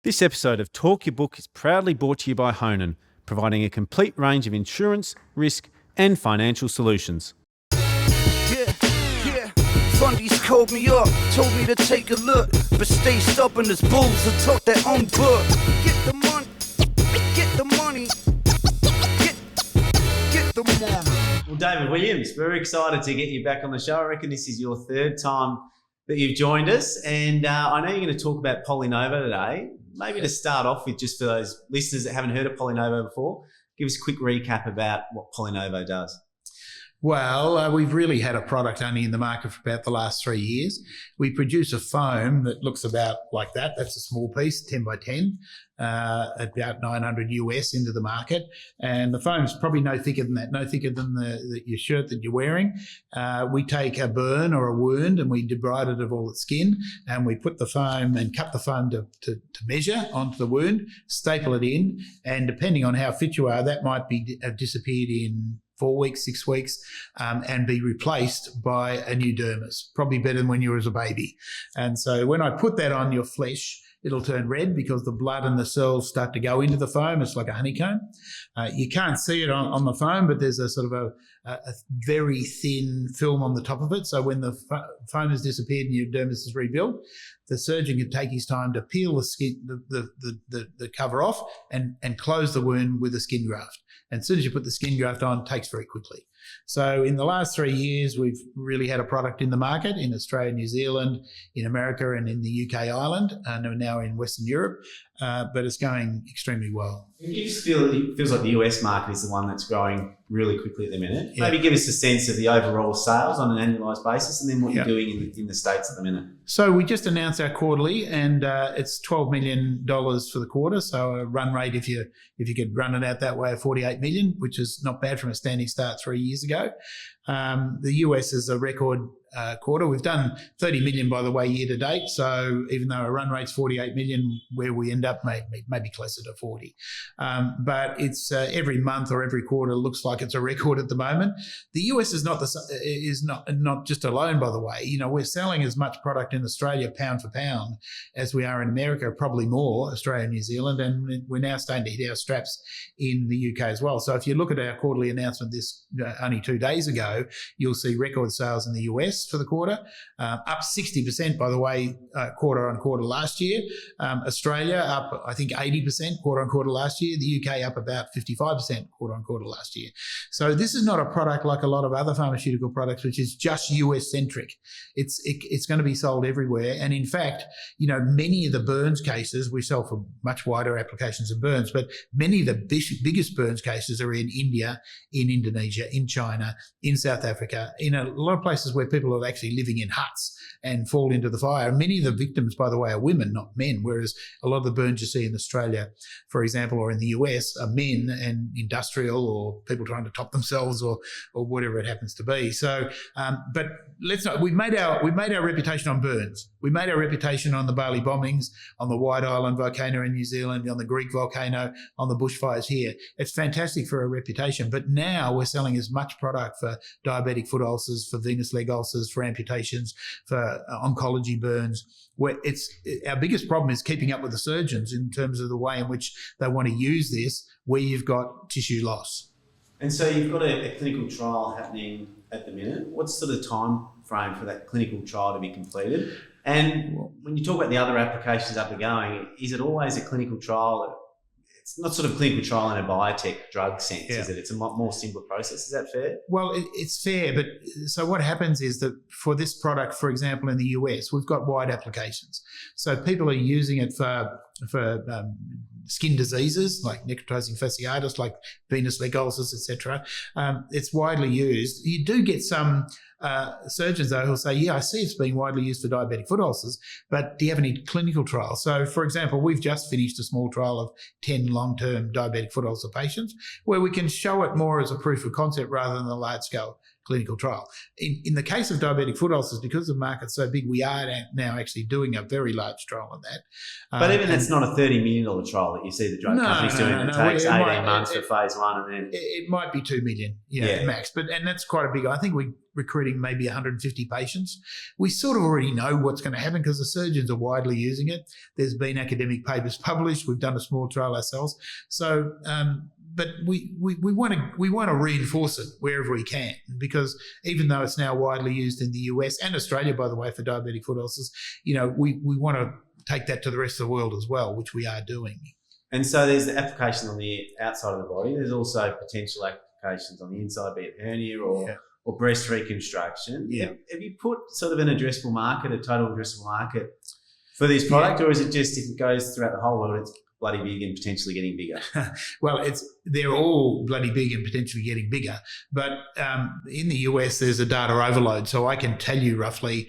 This episode of Talk Your Book is proudly brought to you by Honan, providing a complete range of insurance, risk and financial solutions. Yeah. Fundies called me up, told me to take a look, but stay stubborn as bulls and talk their own book. Get the money, get the money, get the money. Well, David Williams, very excited to get you back on the show. I reckon this is your third time that you've joined us, and I know you're going to talk about Polynomial today. Maybe to start off with, just for those listeners that haven't heard of Polynomial before, give us a quick recap about what Polynomial does. Well, we've really had a product only in the market for about the last 3 years. We produce a foam that looks about like that. That's a small piece, 10 by 10, about 900 US into the market. And the foam's probably no thicker than that, no thicker than your shirt that you're wearing. We take a burn or a wound and we debride it of all its skin, and we put the foam and cut the foam to measure onto the wound, staple it in, and depending on how fit you are, that might be disappeared in 4 weeks, 6 weeks, and be replaced by a new dermis, probably better than when you were as a baby. And so when I put that on your flesh, it'll turn red because the blood and the cells start to go into the foam. It's like a honeycomb. You can't see it on the foam, but there's a sort of a very thin film on the top of it. So when the foam has disappeared and your dermis is rebuilt, the surgeon can take his time to peel the skin, the cover off and close the wound with a skin graft. And as soon as you put the skin graft on, it takes very quickly. So in the last 3 years, we've really had a product in the market in Australia, New Zealand, in America and in the UK, Ireland, and we're now in Western Europe, but it's going extremely well. It feels like the US market is the one that's growing really quickly at the minute. Yeah. Maybe give us a sense of the overall sales on an annualised basis and then what you're doing in the States at the minute. So we just announced our quarterly, and it's $12 million for the quarter. So a run rate, if you could run it out that way, of $48 million, which is not bad from a standing start 3 years ago. The US is a record quarter. We've done 30 million, by the way, year to date. So even though our run rate's 48 million, where we end up maybe closer to 40. But it's every month or every quarter looks like it's a record at the moment. The US is not just alone, by the way. You know, we're selling as much product in Australia pound for pound as we are in America, probably more, Australia and New Zealand, and we're now starting to hit our straps in the UK as well. So if you look at our quarterly announcement this only 2 days ago, you'll see record sales in the US for the quarter, up 60%, by the way, quarter on quarter last year. Australia up, I think, 80% quarter on quarter last year. The UK up about 55% quarter on quarter last year. So this is not a product like a lot of other pharmaceutical products, which is just US centric. It's going to be sold everywhere. And in fact, you know, many of the burns cases we sell for much wider applications of burns, but many of the biggest burns cases are in India, in Indonesia, in China, in South Africa, in a lot of places where people are actually living in huts and fall into the fire. And many of the victims, by the way, are women, not men, whereas a lot of the burns you see in Australia, for example, or in the US are men and industrial or people trying to top themselves or whatever it happens to be. So, but let's not, we've made our reputation on burns. We made our reputation on the Bali bombings, on the White Island volcano in New Zealand, on the Greek volcano, on the bushfires here. It's fantastic for a reputation, but now we're selling as much product for diabetic foot ulcers, for venous leg ulcers, for amputations, for oncology burns. Where our biggest problem is keeping up with the surgeons in terms of the way in which they want to use this, where you've got tissue loss. And so you've got a clinical trial happening at the minute. What's sort of time frame for that clinical trial to be completed? And when you talk about the other applications up and going, is it always a clinical trial? It's not sort of clinical trial in a biotech drug sense, is it? It's a more simpler process. Is that fair? Well, it's fair, but so what happens is that for this product, for example, in the US, we've got wide applications. So people are using it for skin diseases like necrotizing fasciitis, like venous leg ulcers, etc. It's widely used. You do get some surgeons, though, who'll say, yeah, I see it's being widely used for diabetic foot ulcers, but do you have any clinical trials? So, for example, we've just finished a small trial of 10 long-term diabetic foot ulcer patients where we can show it more as a proof of concept rather than a large-scale clinical trial. In the case of diabetic foot ulcers, because the market's so big, we are now actually doing a very large trial on that. But even that's not a $30 million trial that you see the drug companies doing. It takes 18 months for phase 1 and then... It might be 2 million max, and that's quite a big... I think we're recruiting maybe 150 patients. We sort of already know what's going to happen because the surgeons are widely using it. There's been academic papers published. We've done a small trial ourselves. So... but we want to reinforce it wherever we can, because even though it's now widely used in the US and Australia, by the way, for diabetic foot ulcers, we want to take that to the rest of the world as well, which we are doing. And so there's the application on the outside of the body. There's also potential applications on the inside, be it hernia or breast reconstruction. Yeah. Have you put sort of an addressable market, a total addressable market for this product, or is it just if it goes throughout the whole world, it's bloody big and potentially getting bigger? Well, they're all bloody big and potentially getting bigger. But in the US, there's a data overload. So I can tell you roughly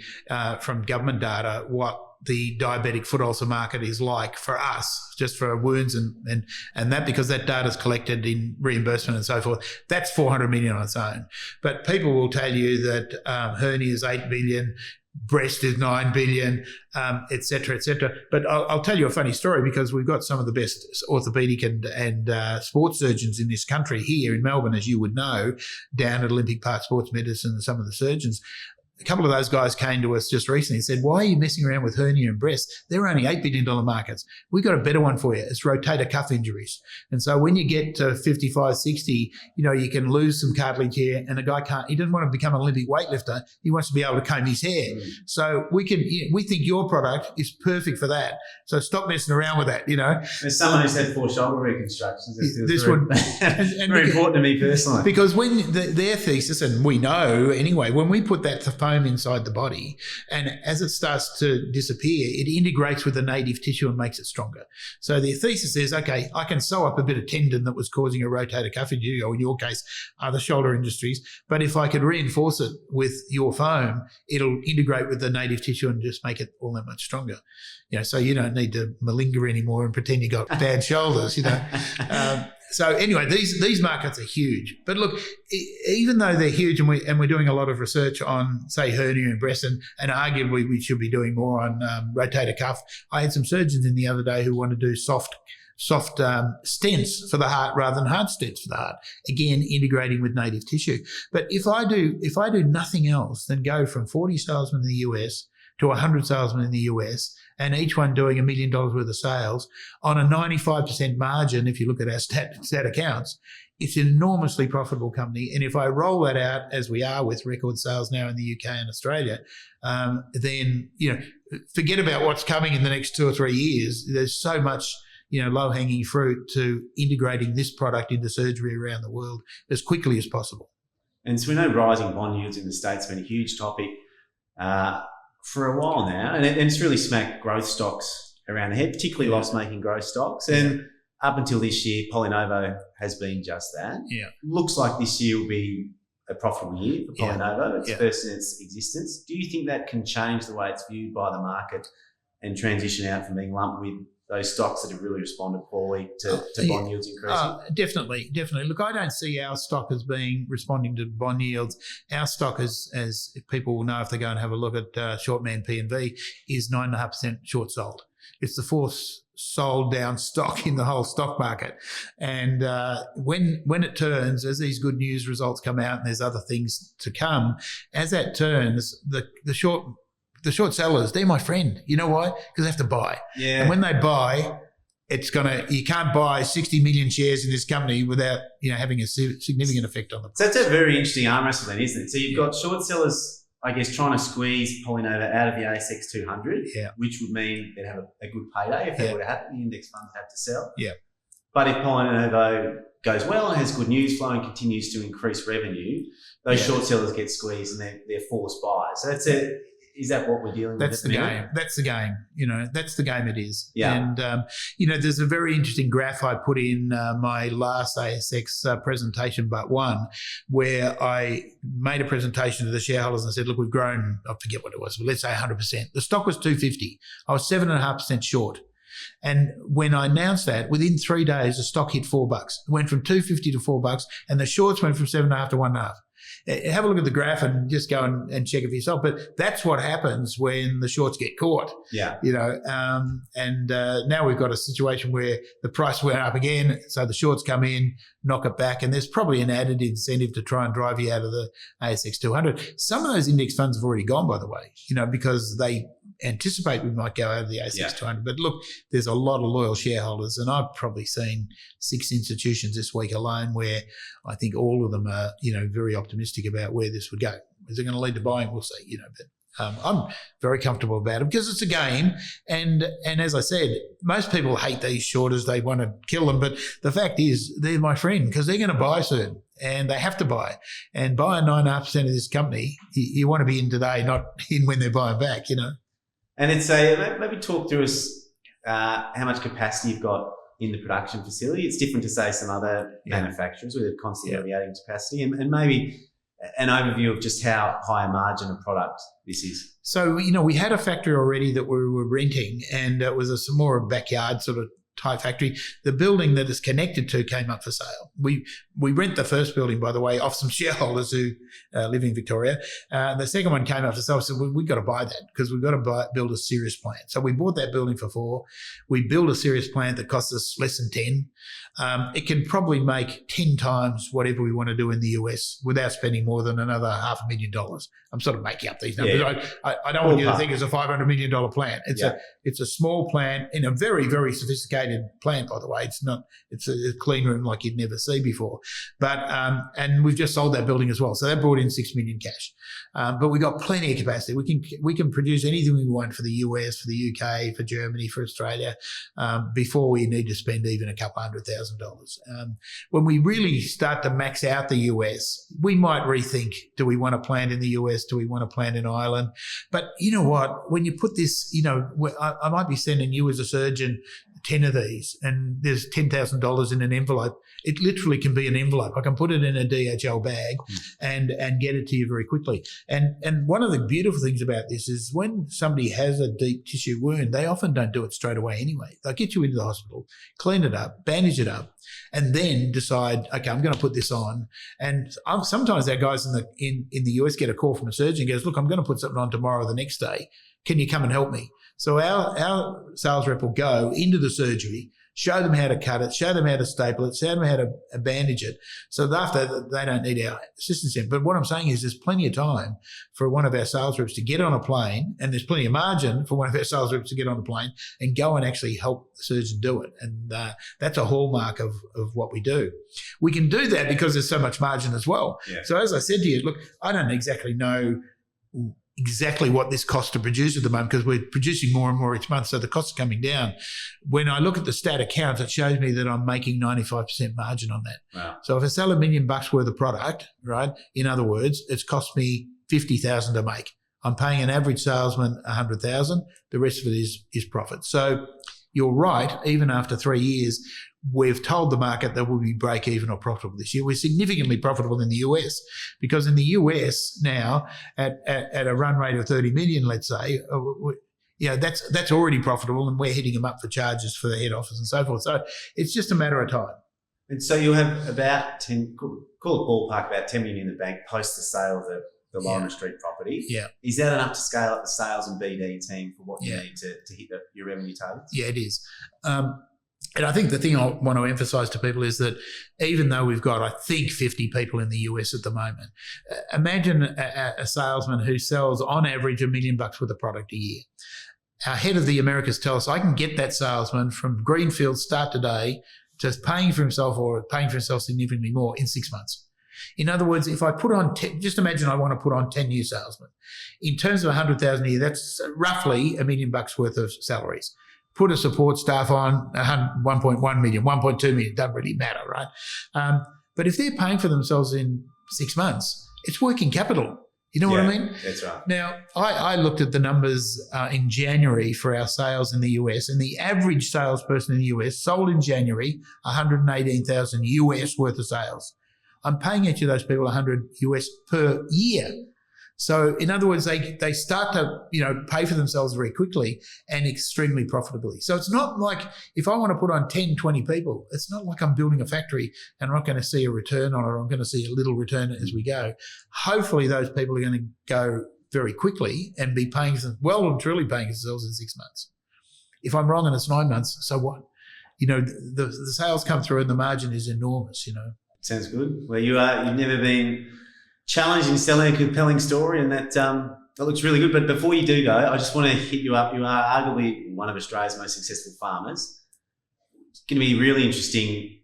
from government data what the diabetic foot ulcer market is like for us, just for wounds and that, because that data is collected in reimbursement and so forth. That's 400 million on its own. But people will tell you that hernia is 8 billion, breast is 9 billion, et cetera, et cetera. But I'll tell you a funny story, because we've got some of the best orthopaedic and sports surgeons in this country here in Melbourne, as you would know, down at Olympic Park Sports Medicine, and some of the surgeons. A couple of those guys came to us just recently and said, why are you messing around with hernia and breast? They're only $8 billion markets. We've got a better one for you. It's rotator cuff injuries. And so when you get to 55, 60, you can lose some cartilage here, and a guy he doesn't want to become an Olympic weightlifter. He wants to be able to comb his hair. So we think your product is perfect for that. So stop messing around with that, There's someone who's had 4 shoulder reconstructions. This one, very important to me personally. Because when their thesis, and we know anyway, when we put that foam inside the body, and as it starts to disappear, it integrates with the native tissue and makes it stronger. So their thesis is, okay, I can sew up a bit of tendon that was causing a rotator cuff injury, or in your case, other shoulder industries, but if I could reinforce it with your foam, it'll integrate with the native tissue and just make it all that much stronger. So you don't need to malinger anymore and pretend you got bad shoulders, So anyway, these markets are huge. But look, even though they're huge, and we're doing a lot of research on, say, hernia and breast, and arguably we should be doing more on rotator cuff. I had some surgeons in the other day who want to do soft stents for the heart rather than hard stents for the heart. Again, integrating with native tissue. But if I do nothing else than go from 40 salesmen in the US to 100 salesmen in the US, and each one doing $1 million worth of sales on a 95% margin, if you look at our stat accounts, it's an enormously profitable company. And if I roll that out, as we are with record sales now in the UK and Australia, then, forget about what's coming in the next 2 or 3 years. There's so much, low-hanging fruit to integrating this product into surgery around the world as quickly as possible. And so we know rising bond yields in the States have been a huge topic for a while now, and it's really smacked growth stocks around the head, particularly loss-making growth stocks. And up until this year, Polynomial has been just that. Yeah. Looks like this year will be a profitable year for Polynomial. It's first in its existence. Do you think that can change the way it's viewed by the market and transition out from being lumped with those stocks that have really responded poorly to bond yields increasing? Definitely. Look, I don't see our stock as being responding to bond yields. Our stock, as people will know if they go and have a look at Shortman P&V, is 9.5% short sold. It's the fourth sold down stock in the whole stock market. And when it turns, as these good news results come out and there's other things to come, as that turns, the short sellers, they're my friend. You know why? Because they have to buy. Yeah. And when they buy, you can't buy 60 million shares in this company without, having a significant effect on them. So that's a very interesting arm wrestle then, isn't it? So you've got short sellers, I guess, trying to squeeze Polynomial out of the ASX 200, which would mean they'd have a good payday if that were to happen. The index funds have to sell. Yeah. But if Polynomial goes well and has good news flow and continues to increase revenue, those short sellers get squeezed and they're forced buyers. So that's it. Is that what we're dealing with? That's the game. That's the game. That's the game it is. Yeah. And, there's a very interesting graph I put in my last ASX presentation, but one, where I made a presentation to the shareholders and said, look, we've grown, I forget what it was, but let's say 100%. The stock was 250. I was 7.5% short. And when I announced that, within 3 days, the stock hit $4. It went from $2.50 to $4, and the shorts went from 7.5 to 1.5. Have a look at the graph and just go and check it for yourself. But that's what happens when the shorts get caught. Yeah. Now we've got a situation where the price went up again, so the shorts come in, knock it back, and there's probably an added incentive to try and drive you out of the ASX 200. Some of those index funds have already gone, by the way, because they anticipate we might go out of the ASX 200. But look, there's a lot of loyal shareholders, and I've probably seen 6 institutions this week alone where I think all of them are, very optimistic about where this would go. Is it going to lead to buying? We'll see, but I'm very comfortable about it because it's a game. And as I said, most people hate these shorters. They want to kill them. But the fact is they're my friend because they're going to buy soon and they have to buy. And buying 9.5% of this company, you want to be in today, not in when they're buying back, And it's maybe talk through us how much capacity you've got in the production facility. It's different to, say, some other manufacturers where they're constantly adding capacity, and maybe an overview of just how high a margin of product this is. So, we had a factory already that we were renting, and it was a more backyard sort of type factory. The building that is connected to came up for sale. We rent the first building, by the way, off some shareholders who live in Victoria. The second one came up for sale. So we've got to buy that because we've got to build a serious plant. So we bought that building for 4. We built a serious plant that cost us less than 10. It can probably make 10 times whatever we want to do in the US without spending more than another $500,000. I'm sort of making up these numbers. Yeah. I don't want you to think it's a $500 million plant. It's a small plant in a very, very sophisticated plant, by the way. It's a clean room like you'd never see before. But and we've just sold that building as well. So that brought in $6 million cash. But we got plenty of capacity. We can produce anything we want for the US, for the UK, for Germany, for Australia, before we need to spend even a couple $100,000. When we really start to max out the US, we might rethink, do we want to plant in the US? Do we want to plant in Ireland? But you know what? When you put this, I might be sending you as a surgeon 10 of these and there's $10,000 in an envelope. It literally can be an envelope. I can put it in a DHL bag and get it to you very quickly. And one of the beautiful things about this is when somebody has a deep tissue wound, they often don't do it straight away anyway. They'll get you into the hospital, clean it up, bandage it up, and then decide, okay, I'm going to put this on. And sometimes our guys in the US get a call from a surgeon and goes, look, I'm going to put something on tomorrow or the next day. Can you come and help me? So our sales rep will go into the surgery, show them how to cut it, show them how to staple it, show them how to bandage it. So after they don't need our assistance in. But what I'm saying is there's plenty of time for one of our sales reps to get on a plane, and there's plenty of margin for one of our sales reps to get on a plane and go and actually help the surgeon do it. And that's a hallmark of what we do. We can do that because there's so much margin as well. Yeah. So as I said to you, look, I don't exactly know exactly what this costs to produce at the moment because we're producing more and more each month, so the costs are coming down. When I look at the stat accounts, it shows me that I'm making 95% margin on that. Wow. So if I sell $1 million worth of product, right, in other words, it's cost me $50,000 to make. I'm paying an average salesman $100,000. The rest of it is profit. So you're right, even after 3 years, we've told the market that we'll be break even or profitable this year. We're significantly profitable in the US because in the US now at a run rate of 30 million, let's say, that's already profitable, and we're hitting them up for charges for the head office and so forth. So it's just a matter of time. And so you'll have about 10, call it ballpark, about 10 million in the bank post the sale of the Lorna Street property. Yeah. Is that enough to scale up the sales and BD team for what you need to hit your revenue targets? Yeah, it is. And I think the thing I want to emphasise to people is that even though we've got, I think, 50 people in the US at the moment, imagine a salesman who sells on average $1 million worth of product a year. Our head of the Americas tells us I can get that salesman from greenfield start today to paying for himself or paying for himself significantly more in 6 months. In other words, if I put on, just imagine I want to put on 10 new salesmen. In terms of 100,000 a year, that's roughly $1 million worth of salaries. Put a support staff on 1.1 million, 1.2 million, doesn't really matter, right? But if they're paying for themselves in 6 months, it's working capital. You know what I mean? That's right. Now, I looked at the numbers in January for our sales in the US, and the average salesperson in the US sold in January 118,000 US worth of sales. I'm paying each of those people 100 US per year. So in other words, they start to, pay for themselves very quickly and extremely profitably. So it's not like if I want to put on 10, 20 people, it's not like I'm building a factory and I'm not going to see a return on it. I'm going to see a little return as we go. Hopefully those people are going to go very quickly and be well and truly paying themselves in 6 months. If I'm wrong and it's 9 months, so what? The sales come through and the margin is enormous, Sounds good. Well, you've never been challenged in selling a compelling story, and that looks really good. But before you do go, I just want to hit you up. You are arguably one of Australia's most successful farmers. It's going to be really interesting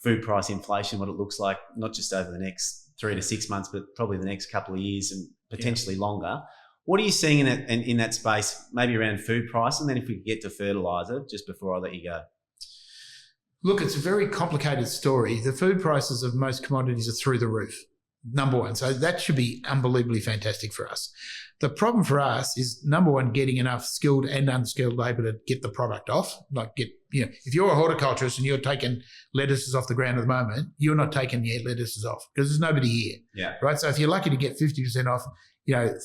food price inflation, what it looks like, not just over the next 3 to 6 months, but probably the next couple of years and potentially longer. What are you seeing in that space, maybe around food price? And then if we get to fertiliser, just before I let you go. Look, it's a very complicated story. The food prices of most commodities are through the roof, number one. So that should be unbelievably fantastic for us. The problem for us is, number one, getting enough skilled and unskilled labour to get the product off. If you're a horticulturist and you're taking lettuces off the ground at the moment, you're not taking yet lettuces off because there's nobody here. Yeah. Right. So if you're lucky to get 50% off,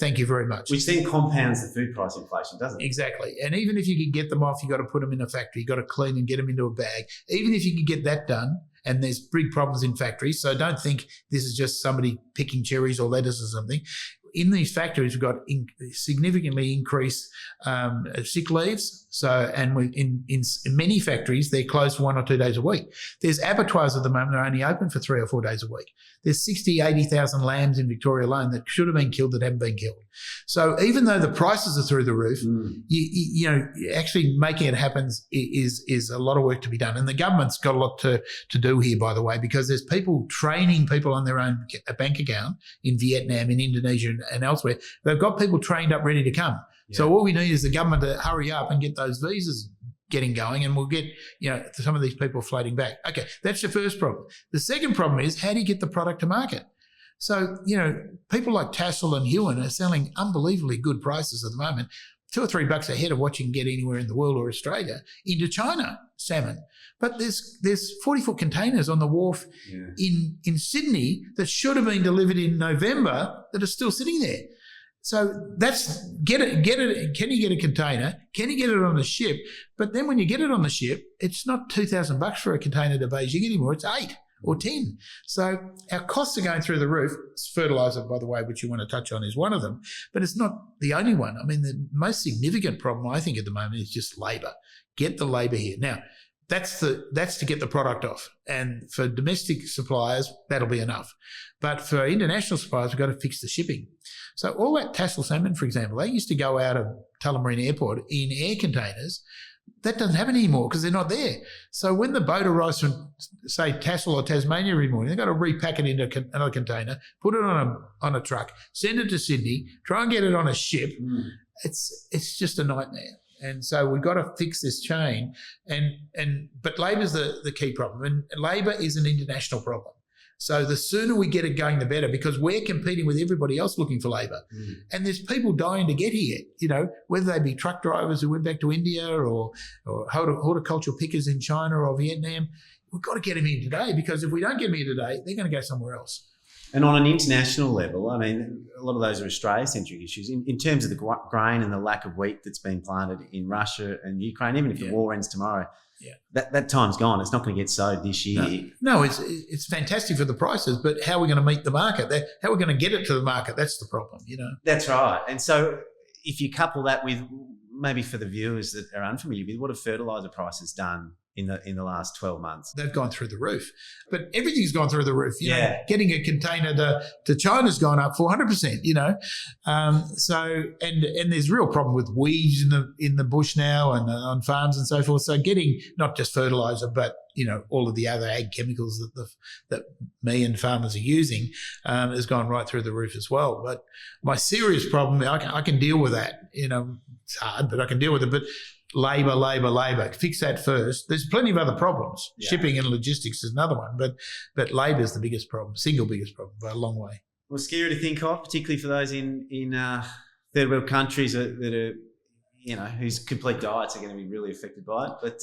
thank you very much. Which then compounds the food price inflation, doesn't it? Exactly. And even if you can get them off, you've got to put them in a factory. You've got to clean and get them into a bag. Even if you can get that done, and there's big problems in factories, so don't think this is just somebody picking cherries or lettuce or something. In these factories, we've got significantly increased sick leaves. So, and in many factories, they're closed for 1 or 2 days a week. There's abattoirs at the moment that are only open for 3 or 4 days a week. There's 80,000 lambs in Victoria alone that should have been killed that haven't been killed. So even though the prices are through the roof, actually making it happen is a lot of work to be done. And the government's got a lot to do here, by the way, because there's people training people on their own bank account in Vietnam, in Indonesia and elsewhere. They've got people trained up, ready to come. Yeah. So all we need is the government to hurry up and get those visas getting going, and we'll get some of these people floating back. Okay, that's the first problem. The second problem is, how do you get the product to market? So people like Tassal and Hewen are selling unbelievably good prices at the moment, $2 or $3 ahead of what you can get anywhere in the world or Australia into China salmon. But there's 40-foot containers on the wharf in Sydney that should have been delivered in November that are still sitting there. So that's get it. Can you get a container? Can you get it on a ship? But then when you get it on the ship, it's not $2,000 for a container to Beijing anymore. It's 8 or 10. So our costs are going through the roof. Fertiliser, by the way, which you want to touch on, is one of them, but it's not the only one. I mean, the most significant problem I think at the moment is just labour. Get the labour here now. That's to get the product off. And for domestic suppliers, that'll be enough. But for international suppliers, we've got to fix the shipping. So all that tassel salmon, for example, they used to go out of Tullamarine Airport in air containers. That doesn't happen anymore because they're not there. So when the boat arrives from, say, Tassal or Tasmania every morning, they've got to repack it into another container, put it on a truck, send it to Sydney, try and get it on a ship. It's just a nightmare. And so we've got to fix this chain. But labour's the key problem. And labour is an international problem. So the sooner we get it going, the better, because we're competing with everybody else looking for labour. And there's people dying to get here, whether they be truck drivers who went back to India or horticultural pickers in China or Vietnam. We've got to get them in today, because if we don't get them in today, they're going to go somewhere else. And on an international level, I mean, a lot of those are Australia-centric issues. In terms of the grain and the lack of wheat that's been planted in Russia and Ukraine, even if the war ends tomorrow, that time's gone. It's not going to get sowed this year. No, it's fantastic for the prices, but how are we going to meet the market? How are we going to get it to the market? That's the problem, That's right. And so if you couple that with, maybe for the viewers that are unfamiliar with, what have fertiliser prices done in the last 12 months? They've gone through the roof, but everything's gone through the roof. Getting a container to China's gone up 400%. So and there's real problem with weeds in the bush now and on farms and so forth. So getting not just fertiliser, but all of the other ag chemicals that me and farmers are using has gone right through the roof as well. But my serious problem, I can deal with that. It's hard, but I can deal with it. But labour. Fix that first. There's plenty of other problems. Yeah. Shipping and logistics is another one, but labour is the biggest problem, single biggest problem by a long way. Well, scary to think of, particularly for those in third world countries that are, whose complete diets are going to be really affected by it. But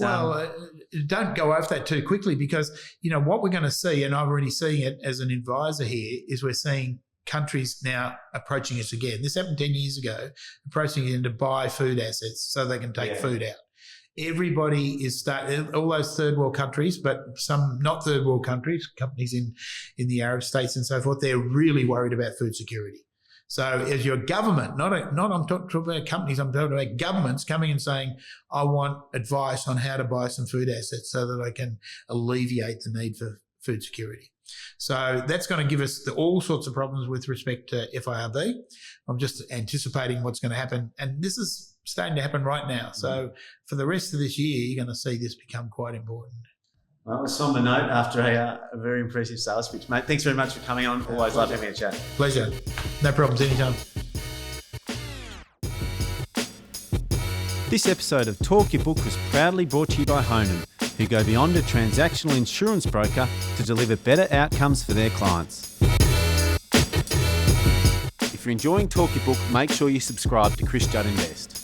don't go over that too quickly, because what we're going to see, and I'm already seeing it as an advisor here, is we're seeing countries now approaching us again. This happened 10 years ago, approaching in to buy food assets so they can take food out. Everybody is starting, all those third world countries, but some not third world countries, companies in the Arab states and so forth, they're really worried about food security. So as your government, I'm talking about companies, I'm talking about governments coming and saying, I want advice on how to buy some food assets so that I can alleviate the need for food security. So that's going to give us all sorts of problems with respect to FIRB. I'm just anticipating what's going to happen. And this is starting to happen right now. So for the rest of this year, you're going to see this become quite important. Well, a somber note after a very impressive sales pitch. Mate, thanks very much for coming on. Always love having a chat. Pleasure. No problems, anytime. This episode of Talk Your Book was proudly brought to you by Honan, who go beyond a transactional insurance broker to deliver better outcomes for their clients. If you're enjoying Talk Your Book, make sure you subscribe to Chris Judd Invest.